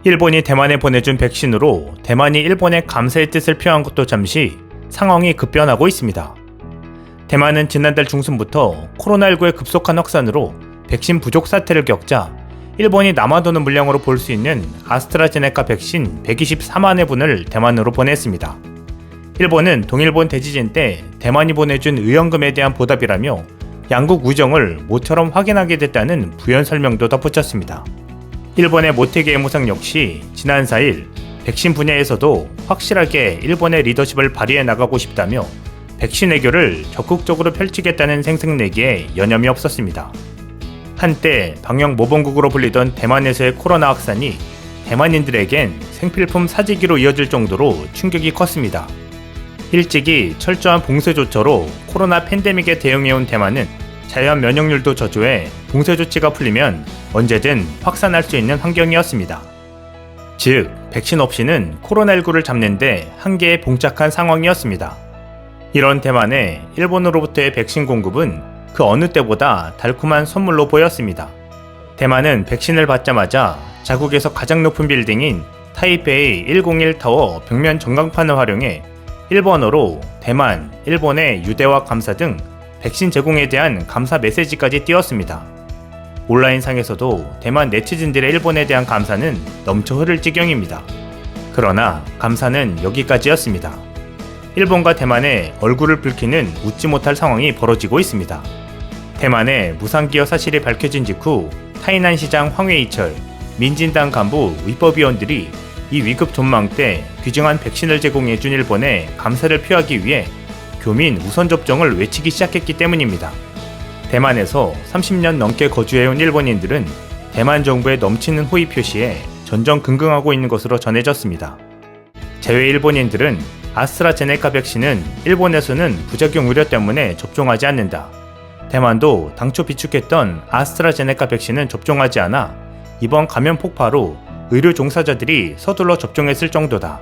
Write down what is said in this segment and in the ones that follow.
일본이 대만에 보내준 백신으로 대만이 일본에 감사의 뜻을 표한 것도 잠시 상황이 급변하고 있습니다. 대만은 지난달 중순부터 코로나19의 급속한 확산으로 백신 부족 사태를 겪자 일본이 남아도는 물량으로 볼 수 있는 아스트라제네카 백신 124만 회분을 대만으로 보냈습니다. 일본은 동일본 대지진 때 대만이 보내준 의원금에 대한 보답이라며 양국 우정을 모처럼 확인하게 됐다는 부연 설명도 덧붙였습니다. 일본의 모테기 외무상 역시 지난 4일 백신 분야에서도 확실하게 일본의 리더십을 발휘해 나가고 싶다며 백신 외교를 적극적으로 펼치겠다는 생색내기에 여념이 없었습니다. 한때 방역 모범국으로 불리던 대만에서의 코로나 확산이 대만인들에겐 생필품 사재기로 이어질 정도로 충격이 컸습니다. 일찍이 철저한 봉쇄 조처로 코로나 팬데믹에 대응해온 대만은 자연 면역률도 저조해 봉쇄 조치가 풀리면 언제든 확산할 수 있는 환경이었습니다. 즉, 백신 없이는 코로나19를 잡는데 한계에 봉착한 상황이었습니다. 이런 대만에 일본으로부터의 백신 공급은 그 어느 때보다 달콤한 선물로 보였습니다. 대만은 백신을 받자마자 자국에서 가장 높은 빌딩인 타이베이 101타워 벽면 전광판을 활용해 일본어로 대만, 일본의 유대와 감사 등 백신 제공에 대한 감사 메시지까지 띄웠습니다. 온라인상에서도 대만 네티즌들의 일본에 대한 감사는 넘쳐 흐를 지경입니다. 그러나 감사는 여기까지였습니다. 일본과 대만의 얼굴을 붉히는 웃지 못할 상황이 벌어지고 있습니다. 대만의 무상기여 사실이 밝혀진 직후 타이난 시장 황웨이철, 민진당 간부 위법위원들이 이 위급 전망 때 귀중한 백신을 제공해준 일본에 감사를 표하기 위해 교민 우선 접종을 외치기 시작했기 때문입니다. 대만에서 30년 넘게 거주해온 일본인들은 대만 정부의 넘치는 호의 표시에 전전긍긍하고 있는 것으로 전해졌습니다. 제외 일본인들은 아스트라제네카 백신은 일본에서는 부작용 우려 때문에 접종하지 않는다. 대만도 당초 비축했던 아스트라제네카 백신은 접종하지 않아 이번 감염 폭파로 의료 종사자들이 서둘러 접종했을 정도다.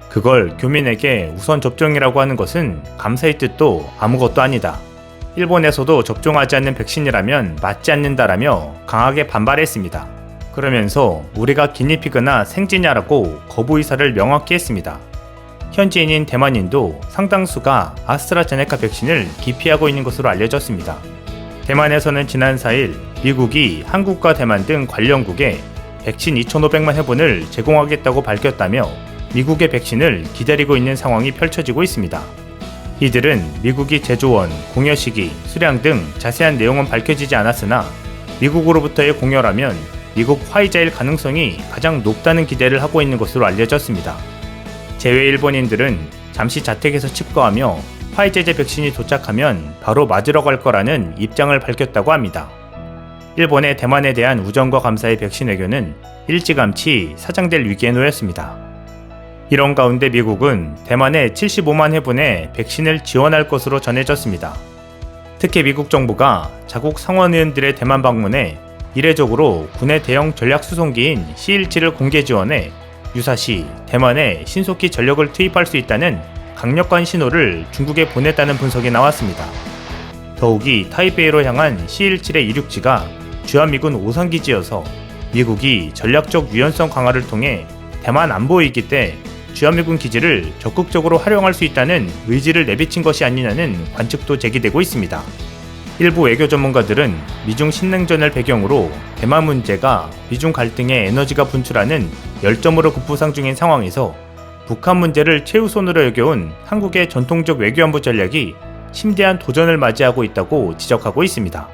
그걸 교민에게 우선 접종이라고 하는 것은 감사의 뜻도 아무것도 아니다. 일본에서도 접종하지 않는 백신이라면 맞지 않는다라며 강하게 반발했습니다. 그러면서 우리가 기니피그나 생쥐냐라고 거부 의사를 명확히 했습니다. 현지인인 대만인도 상당수가 아스트라제네카 백신을 기피하고 있는 것으로 알려졌습니다. 대만에서는 지난 4일 미국이 한국과 대만 등 관련국에 백신 2,500만 회분을 제공하겠다고 밝혔다며 미국의 백신을 기다리고 있는 상황이 펼쳐지고 있습니다. 이들은 미국이 제조원, 공여 시기, 수량 등 자세한 내용은 밝혀지지 않았으나 미국으로부터의 공여라면 미국 화이자일 가능성이 가장 높다는 기대를 하고 있는 것으로 알려졌습니다. 제외 일본인들은 잠시 자택에서 칩거하며 화이자제 백신이 도착하면 바로 맞으러 갈 거라는 입장을 밝혔다고 합니다. 일본의 대만에 대한 우정과 감사의 백신 외교는 일찌감치 사장될 위기에 놓였습니다. 이런 가운데 미국은 대만에 75만 회분의 백신을 지원할 것으로 전해졌습니다. 특히 미국 정부가 자국 상원의원들의 대만 방문에 이례적으로 군의 대형 전략 수송기인 C-17을 공개 지원해 유사시 대만에 신속히 전력을 투입할 수 있다는 강력한 신호를 중국에 보냈다는 분석이 나왔습니다. 더욱이 타이베이로 향한 C-17의 이륙지가 주한미군 오산기지여서 미국이 전략적 유연성 강화를 통해 대만 안보이기 때 주한미군 기지를 적극적으로 활용할 수 있다는 의지를 내비친 것이 아니냐는 관측도 제기되고 있습니다. 일부 외교 전문가들은 미중 신냉전을 배경으로 대만 문제가 미중 갈등의 에너지가 분출하는 열점으로 급부상 중인 상황에서 북한 문제를 최우선으로 여겨온 한국의 전통적 외교안보 전략이 심대한 도전을 맞이하고 있다고 지적하고 있습니다.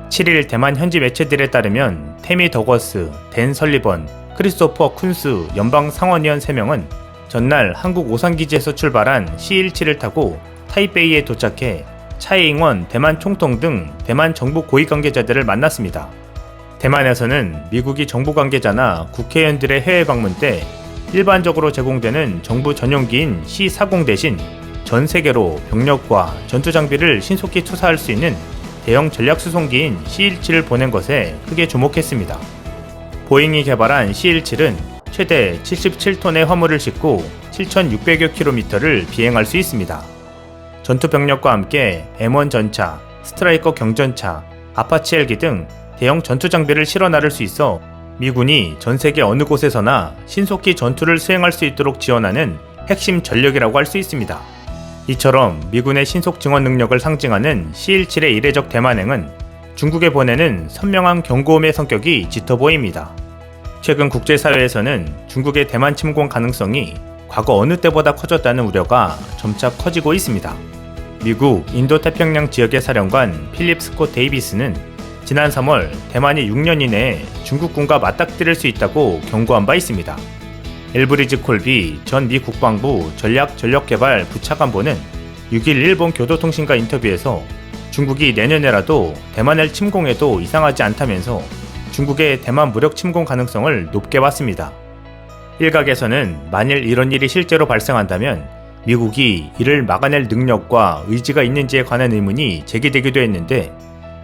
7일 대만 현지 매체들에 따르면 태미 더거스, 댄 설리번, 크리스토퍼 쿤스 연방 상원의원 3명은 전날 한국 오산기지에서 출발한 C-17을 타고 타이베이에 도착해 차이잉원 대만 총통 등 대만 정부 고위 관계자들을 만났습니다. 대만에서는 미국이 정부 관계자나 국회의원들의 해외 방문 때 일반적으로 제공되는 정부 전용기인 C-40 대신 전 세계로 병력과 전투 장비를 신속히 투사할 수 있는 대형 전략 수송기인 C-17을 보낸 것에 크게 주목했습니다. 보잉이 개발한 C-17은 최대 77톤의 화물을 싣고 7,600여 킬로미터를 비행할 수 있습니다. 전투 병력과 함께 M1 전차, 스트라이커 경전차, 아파치 헬기 등 대형 전투 장비를 실어 나를 수 있어 미군이 전 세계 어느 곳에서나 신속히 전투를 수행할 수 있도록 지원하는 핵심 전력이라고 할 수 있습니다. 이처럼 미군의 신속 증원 능력을 상징하는 C-17의 이례적 대만행은 중국에 보내는 선명한 경고음의 성격이 짙어 보입니다. 최근 국제사회에서는 중국의 대만 침공 가능성이 과거 어느 때보다 커졌다는 우려가 점차 커지고 있습니다. 미국 인도태평양 지역의 사령관 필립 스콧 데이비스는 지난 3월 대만이 6년 이내에 중국군과 맞닥뜨릴 수 있다고 경고한 바 있습니다. 엘브리지 콜비 전 미 국방부 전략개발 부차관보는 6일 일본 교도통신과 인터뷰에서 중국이 내년에라도 대만을 침공해도 이상하지 않다면서 중국의 대만 무력 침공 가능성을 높게 봤습니다. 일각에서는 만일 이런 일이 실제로 발생한다면 미국이 이를 막아낼 능력과 의지가 있는지에 관한 의문이 제기되기도 했는데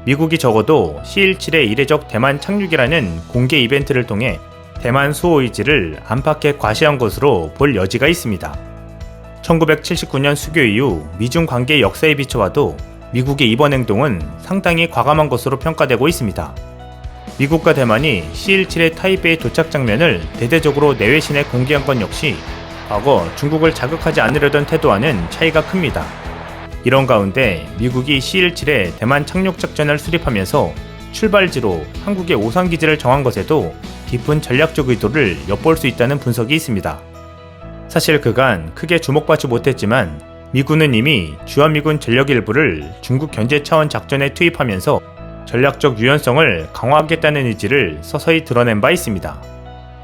미국이 적어도 C-17의 이례적 대만 착륙이라는 공개 이벤트를 통해 대만 수호 의지를 안팎에 과시한 것으로 볼 여지가 있습니다. 1979년 수교 이후 미중 관계 역사에 비춰봐도 미국의 이번 행동은 상당히 과감한 것으로 평가되고 있습니다. 미국과 대만이 C-17의 타이베이 도착 장면을 대대적으로 내외신에 공개한 건 역시 과거 중국을 자극하지 않으려던 태도와는 차이가 큽니다. 이런 가운데 미국이 C-17의 대만 착륙 작전을 수립하면서 출발지로 한국의 오산기지를 정한 것에도 깊은 전략적 의도를 엿볼 수 있다는 분석이 있습니다. 사실 그간 크게 주목받지 못했지만 미군은 이미 주한미군 전력 일부를 중국 견제 차원 작전에 투입하면서 전략적 유연성을 강화하겠다는 의지를 서서히 드러낸 바 있습니다.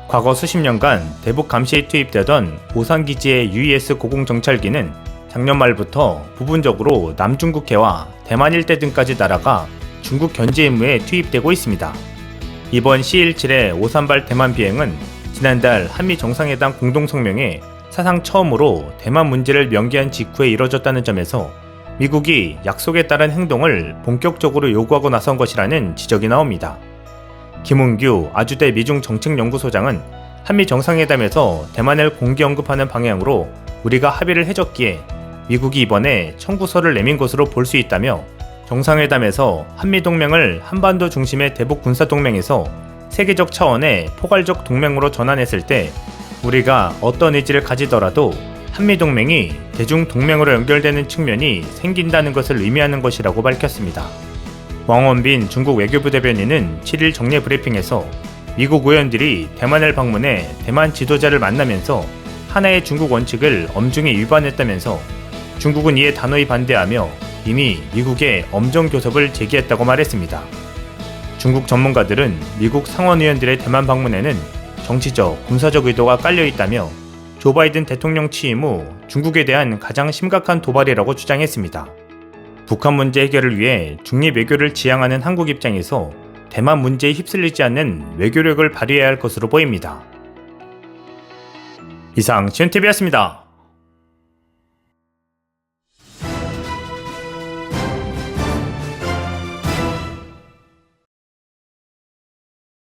과거 수십 년간 대북 감시에 투입되던 오산기지의 UES 고공정찰기는 작년 말부터 부분적으로 남중국해와 대만 일대 등까지 날아가 중국 견제 임무에 투입되고 있습니다. 이번 C-17의 오산발 대만 비행은 지난달 한미 정상회담 공동성명에 사상 처음으로 대만 문제를 명기한 직후에 이뤄졌다는 점에서 미국이 약속에 따른 행동을 본격적으로 요구하고 나선 것이라는 지적이 나옵니다. 김은규 아주대 미중정책연구소장은 한미 정상회담에서 대만을 공개 언급하는 방향으로 우리가 합의를 해줬기에 미국이 이번에 청구서를 내민 것으로 볼 수 있다며 정상회담에서 한미동맹을 한반도 중심의 대북 군사동맹에서 세계적 차원의 포괄적 동맹으로 전환했을 때 우리가 어떤 의지를 가지더라도 한미동맹이 대중동맹으로 연결되는 측면이 생긴다는 것을 의미하는 것이라고 밝혔습니다. 왕원빈 중국 외교부 대변인은 7일 정례 브리핑에서 미국 의원들이 대만을 방문해 대만 지도자를 만나면서 하나의 중국 원칙을 엄중히 위반했다면서 중국은 이에 단호히 반대하며 이미 미국에 엄정 교섭을 제기했다고 말했습니다. 중국 전문가들은 미국 상원의원들의 대만 방문에는 정치적, 군사적 의도가 깔려있다며 조 바이든 대통령 취임 후 중국에 대한 가장 심각한 도발이라고 주장했습니다. 북한 문제 해결을 위해 중립 외교를 지향하는 한국 입장에서 대만 문제에 휩쓸리지 않는 외교력을 발휘해야 할 것으로 보입니다. 이상 시온TV였습니다.